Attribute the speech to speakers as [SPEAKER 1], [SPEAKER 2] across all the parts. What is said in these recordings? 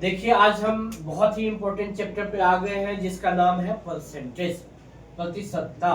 [SPEAKER 1] देखिए आज हम बहुत ही इम्पोर्टेंट चैप्टर पे आ गए हैं जिसका नाम है परसेंटेज, प्रतिशतता।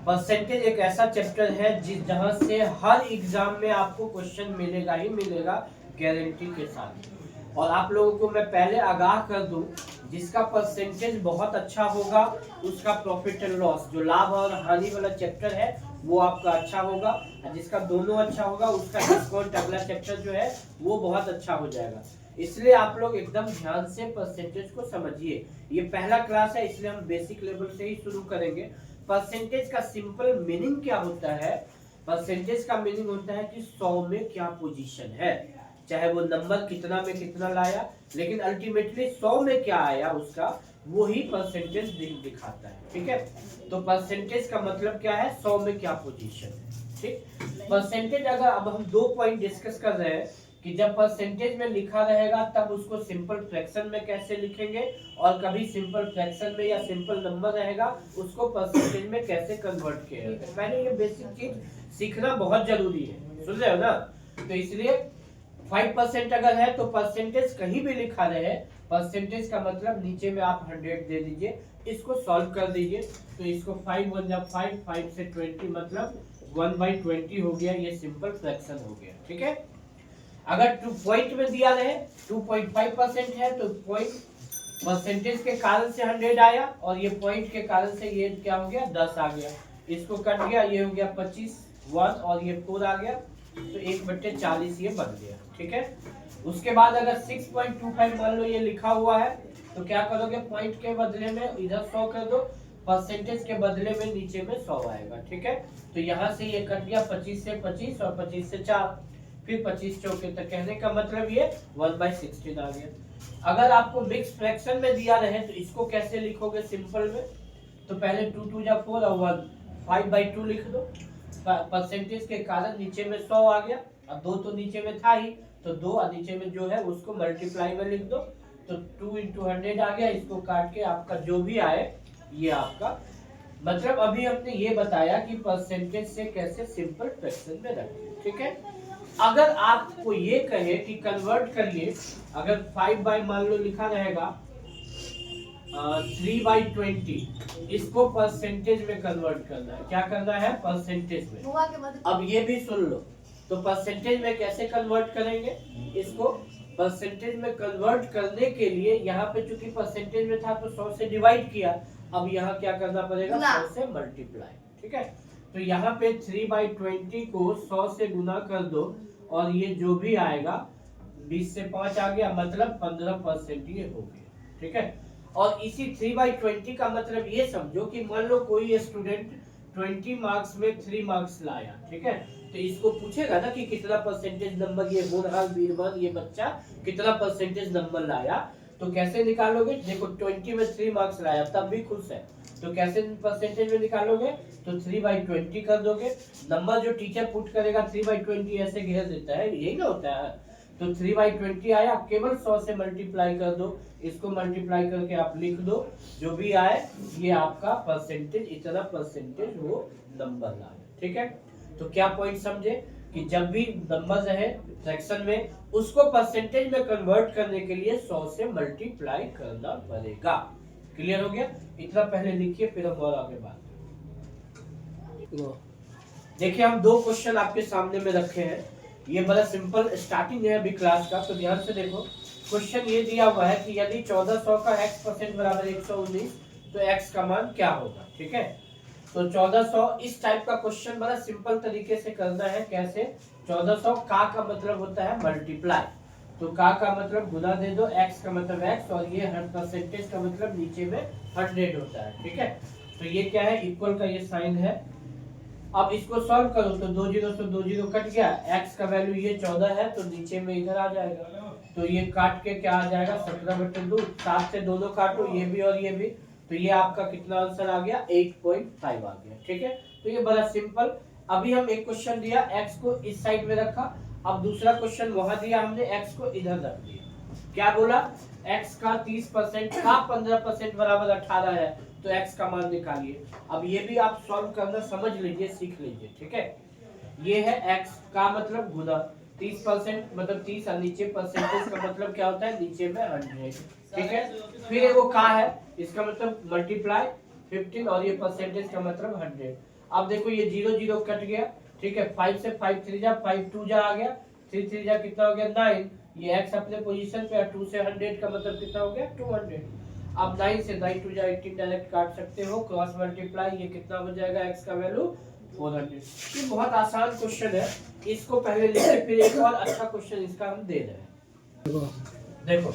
[SPEAKER 1] परसेंटेज एक ऐसा चैप्टर है जहां से हर एग्जाम में आपको क्वेश्चन मिलेगा ही मिलेगा, गारंटी के साथ। और आप लोगों को मैं पहले आगाह कर दूं, जिसका परसेंटेज बहुत अच्छा होगा उसका प्रॉफिट एंड लॉस, जो लाभ और हानि वाला चैप्टर है वो आपका अच्छा होगा, और जिसका दोनों अच्छा होगा उसका डिस्काउंट अगला चैप्टर जो है वो बहुत अच्छा हो जाएगा। इसलिए आप लोग एकदम ध्यान से परसेंटेज को समझिए। ये पहला क्लास है इसलिए हम बेसिक लेवल से ही शुरू करेंगे। परसेंटेज का सिंपल मीनिंग क्या होता है? परसेंटेज का मीनिंग होता है कि 100 में क्या पोजीशन है, चाहे वो नंबर कितना में कितना लाया, लेकिन अल्टीमेटली 100 में क्या आया उसका वो ही परसेंटेज दिखाता है। ठीक है, तो परसेंटेज का मतलब क्या है? 100 में क्या पोजीशन है। ठीक, परसेंटेज अगर अब हम 2 पॉइंट डिस्कस कर रहे हैं कि जब परसेंटेज में लिखा रहेगा तब उसको सिंपल फ्रैक्शन में कैसे लिखेंगे, और कभी सिंपल फ्रैक्शन में या सिंपल नंबर रहेगा उसको परसेंटेज में कैसे कन्वर्ट किया जाता है। पहले ये बेसिक चीज सीखना बहुत जरूरी है, सुन रहे हो ना? तो इसलिए 5% अगर है तो परसेंटेज कहीं भी लिखा रहे, परसेंटेज का मतलब नीचे में आप 100 दे दीजिए, इसको सॉल्व कर दीजिए। तो इसको 5 1 जा 5, 5 से 20 मतलब 1/20 हो गया, ये सिंपल फ्रैक्शन हो गया। ठीक है, अगर 2 पॉइंट में दिया रहे 2.5% है तो पॉइंट परसेंटेज के कारण से 100 आया, और ये पॉइंट के कारण से ये क्या हो गया 10 आ गया, इसको कट गया, ये हो गया 25 1 और ये 4 आ गया, तो 1/40 ये बन गया। ठीक है, उसके बाद अगर 6.25 मान लो ये लिखा हुआ है तो क्या करोगे, पॉइंट के बदले में इधर 100 कर दो, परसेंटेज के बदले में नीचे में 100 आएगा। ठीक है, तो यहाँ से ये कट गया 25 से 25 और 25 से 4, फिर 25 चौके तक, कहने का मतलब ये 1/16 आ गया। अगर आपको मिक्स फ्रैक्शन में दिया रहे तो इसको कैसे लिखोगे सिंपल में? तो पहले 2 2 जा 4 और 1 5/2 लिख दो। परसेंटेज के कारण नीचे में 100 आ गया, अब 2 तो नीचे में था ही, तो 2 और नीचे में जो है उसको मल्टीप्लाई में लिख दो, तो 2 × 100 आ गया, इसको काट के आपका जो भी आए ये आपका मतलब। अभी हमने ये बताया कि परसेंटेज से कैसे सिंपल फ्रैक्शन में रखें। ठीक है, अगर आपको ये कहे कि कन्वर्ट करिए, अगर 5 बाई मान लो लिखा रहेगा 3/20, इसको परसेंटेज में कन्वर्ट करना है। क्या करना है? परसेंटेज में। अब ये भी सुन लो, तो परसेंटेज में कैसे कन्वर्ट करेंगे इसको? परसेंटेज में कन्वर्ट करने के लिए यहाँ पे चूंकि परसेंटेज में था तो 100 से डिवाइड किया, अब यहाँ क्या करना पड़ेगा? 100 से मल्टीप्लाई। ठीक है, तो यहाँ पे 3/20 को 100 से गुना कर दो, और ये जो भी आएगा 20 से 5 आ गया, मतलब 15% ये हो गया। ठीक है, और इसी 3/20 का मतलब ये समझो कि मान लो कोई स्टूडेंट 20 मार्क्स में 3 मार्क्स लाया। ठीक है, तो इसको पूछेगा ना कि कितना परसेंटेज नंबर, ये होनहार बीरबल ये बच्चा कितना परसेंटेज नंबर लाया, तो कैसे निकालोगे? देखो 20 में 3 मार्क्स लाया तब भी खुश है, तो कैसे परसेंटेज में निकालोगे? तो 3/20 कर दोगे। नंबर जो टीचर पुट करेगा 3/20 ऐसे घेर देता है, यही ना होता है। तो 3/20 आया, केवल 100 से मल्टीप्लाई कर दो, इसको मल्टीप्लाई करके आप लिख दो, जो भी आए ये आपका परसेंटेज, इतना परसेंटेज वो नंबर लाए। ठीक है, तो क्या पॉइंट समझे कि जब भी नंबर रहे फ्रैक्शन में उसको परसेंटेज में कन्वर्ट करने के लिए 100 से मल्टीप्लाई करना पड़ेगा। क्लियर हो गया? इतना पहले लिखिए फिर हम और आगे बात। देखिए हम 2 क्वेश्चन आपके सामने में रखे हैं, ये बड़ा सिंपल स्टार्टिंग है अभी क्लास का, तो ध्यान से देखो। क्वेश्चन ये दिया हुआ है कि यदि 1400 का x% बराबर 119 तो x का मान क्या होगा। ठीक है, तो 1400 इस टाइप का क्वेश्चन बड़ा सिंपल तरीके से करना है। कैसे? 1400 का मतलब होता है मल्टीप्लाई, तो का मतलब गुना दे दो, x का मतलब x, और ये परसेंटेज का मतलब नीचे में 100 होता है। ठीक है, तो ये क्या है? इक्वल का ये साइन है। अब इसको सॉल्व करो तो 2 0 से 2 0 कट गया, x का वैल्यू ये 14 है तो नीचे में इधर आ जाएगा, तो ये काट के क्या आ जाएगा? 17/2। 7 से दोनों काटो, ये भी और ये भी, तो ये आपका कितना आंसर आ गया? 8.5 आ गया। ठीक है, तो ये बड़ा सिंपल। अभी हम एक क्वेश्चन दिया, x को इस साइड में रखा, अब दूसरा क्वेश्चन वहां दिया हमने, x को इधर रख दिया। क्या बोला? x का 30% का 15% बराबर 18 है, तो x का मान निकालिए। अब ये भी आप सॉल्व करना समझ लीजिए, सीख लीजिए। ठीक है, ये है x का मतलब गुना, 30% मतलब 30 और नीचे परसेंटेज का मतलब क्या होता है, नीचे में 100, ठीक है। फिर वो का है, इसका मतलब मल्टीप्लाई 15 और ये परसेंटेज का मतलब 100। अब देखो ये 0 0 कट गया, ठीक है। 5 से 5 3 जा 5 2 जा आ गया, 3 3 जा कितना हो गया 9, ये x अपने पोजीशन पे, 2 से 100 का मतलब कितना हो गया 200। अब 9 से 9 2 जा 18 डायरेक्ट काट सकते हो, क्रॉस मल्टीप्लाई, ये कितना हो जाएगा x का वैल्यू 400। ये बहुत आसान क्वेश्चन है, इसको पहले लिखे फिर एक और अच्छा क्वेश्चन इसका हम दे रहे हैं। देखो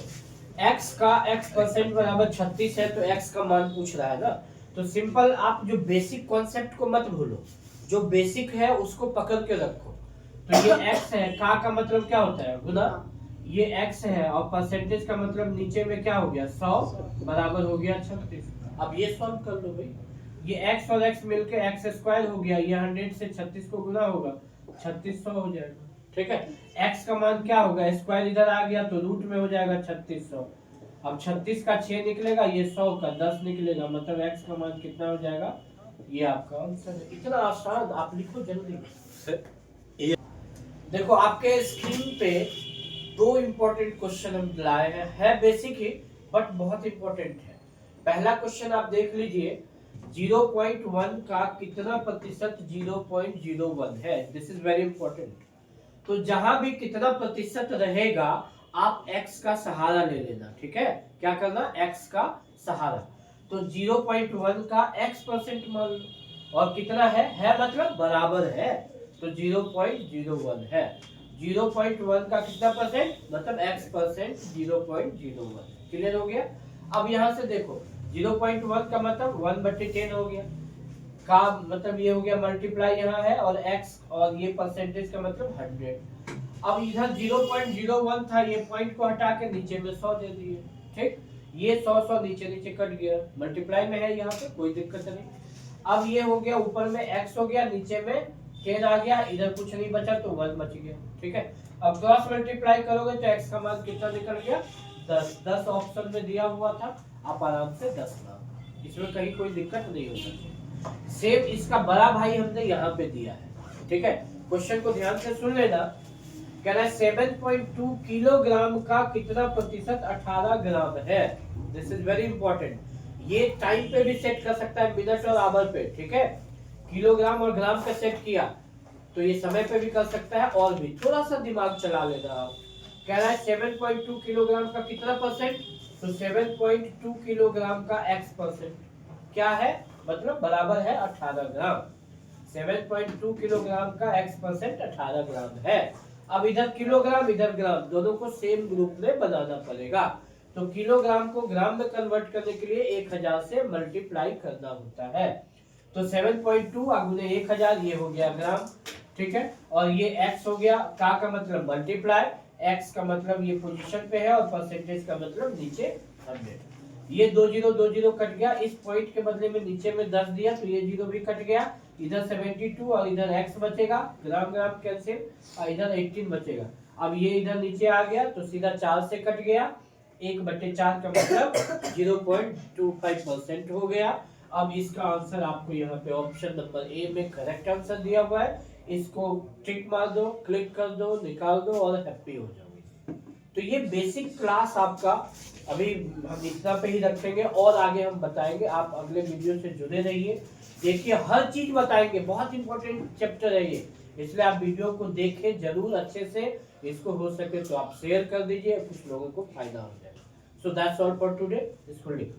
[SPEAKER 1] x का x परसेंट बराबर 36 है, तो x का मान पूछ रहा है ना, तो सिंपल आप जो बेसिक कॉन्सेप्ट को मत भूलो, जो बेसिक है उसको पकड़ के रखो। तो ये x है, का मतलब क्या होता है गुना, ये x है और परसेंटेज का मतलब नीचे में क्या हो गया 100 बराबर हो गया 36। अब ये सॉल्व कर लो भाई, ये x और x मिलके x स्क्वायर हो गया, ये 100 से 36 को गुना होगा 3600 हो जाएगा, ठीक है। x का मान क्या होगा, स्क्वायर इधर आ गया तो रूट में हो जाएगा 3600। अब 36 का 6 निकलेगा, ये 100 का 10 निकलेगा, मतलब x का मान कितना हो जाएगा, ये आपका आंसर है। इतना आसान, आप लिखो जल्दी। देखो आपके स्क्रीन पे दो इंपॉर्टेंट क्वेश्चन हम लाए हैं, है बेसिक ही बट बहुत इंपॉर्टेंट है। पहला क्वेश्चन आप देख लीजिए, 0.1 का कितना प्रतिशत 0.01 है, दिस इज वेरी इंपॉर्टेंट। तो जहां भी कितना प्रतिशत रहेगा आप x का सहारा ले लेना, ठीक है। क्या करना, x का सहारा। तो 0.1 का x परसेंट मान लो, और कितना है मतलब बराबर है, तो 0.01 है। 0.1 का कितना परसेंट मतलब x परसेंट 0.01, क्लियर हो गया। अब यहां से देखो 0.1 का मतलब 1/10 हो गया, का मतलब ये हो गया मल्टीप्लाई यहाँ है, और x और ये परसेंटेज का मतलब 100। अब इधर 0.01 था, ये पॉइंट को हटा के नीचे में 100 दे दिए, ठीक। ये 100 नीचे नीचे कट गया, मल्टीप्लाई में है यहाँ पे, कोई दिक्कत नहीं। अब ये हो गया, ऊपर में x हो गया, नीचे में 10 आ गया, इधर कुछ नहीं बचा तो 1 बच गया, ठीक है। अब क्रॉस मल्टीप्लाई करोगे तो x का मान कितना निकल गया 10। 10 ऑप्शन में दिया हुआ था, आप आराम से 10 ला, इसमें कहीं कोई दिक्कत नहीं होगी। सेम इसका बड़ा भाई हमने यहाँ पे दिया है, ठीक है। क्वेश्चन को ध्यान से सुन लेना, कह रहा है 7.2 किलोग्राम का कितना प्रतिशत 18 ग्राम है, दिस इज वेरी इंपॉर्टेंट। ये टाइम पे भी सेट कर सकता है, मिनट और आवर पे, ठीक है। किलोग्राम और ग्राम पे सेट किया तो ये समय पे भी कर सकता है, और भी थोड़ा सा दिमाग चला लेना आप। कह रहा है 7.2 किलोग्राम का कितना परसेंट, तो 7.2 किलोग्राम का x परसेंट क्या है, मतलब बराबर है 18 ग्राम। 7.2 किलोग्राम का x परसेंट 18 ग्राम है। अब इधर किलोग्राम इधर ग्राम, दोनों को सेम ग्रुप में बनाना पड़ेगा। तो किलोग्राम को ग्राम में कन्वर्ट करने के लिए 1000 से मल्टीप्लाई करना होता है। तो 7.2 गुने 1000, ये हो गया ग्राम, ठीक है। और ये x हो गया, का मतलब मल्टीप्लाई, x का मतलब ये पोजीशन पे है, और परसेंटेज का मतलब नीचे 100। ये 2 0 कट गया, इस पॉइंट के बदले में नीचे में 10 दिया तो ये 0 भी कट गया, इधर 72 और इधर x बचेगा, ग्राम ग्राम कैंसिल, और इधर 18 बचेगा। अब ये इधर नीचे आ गया तो सीधा 4 से कट गया, 1/4 का मतलब 0.25% हो गया। अब इसका आंसर आपको यहाँ पे ऑप्शन नंबर ए में करेक्ट आंसर दिया हुआ है, इसको टिक मार दो, क्लिक कर दो, निकाल दो और हैप्पी हो जाओगे। तो ये बेसिक क्लास आपका अभी हम इतना पे ही रखेंगे, और आगे हम बताएंगे, आप अगले वीडियो से जुड़े रहिए। देखिए हर चीज बताएंगे, बहुत इंपॉर्टेंट चैप्टर है ये, इसलिए आप वीडियो को देखें जरूर अच्छे से, इसको हो सके तो आप शेयर कर दीजिए, कुछ लोगों को फायदा हो जाए। So that's all for today, इसको लिख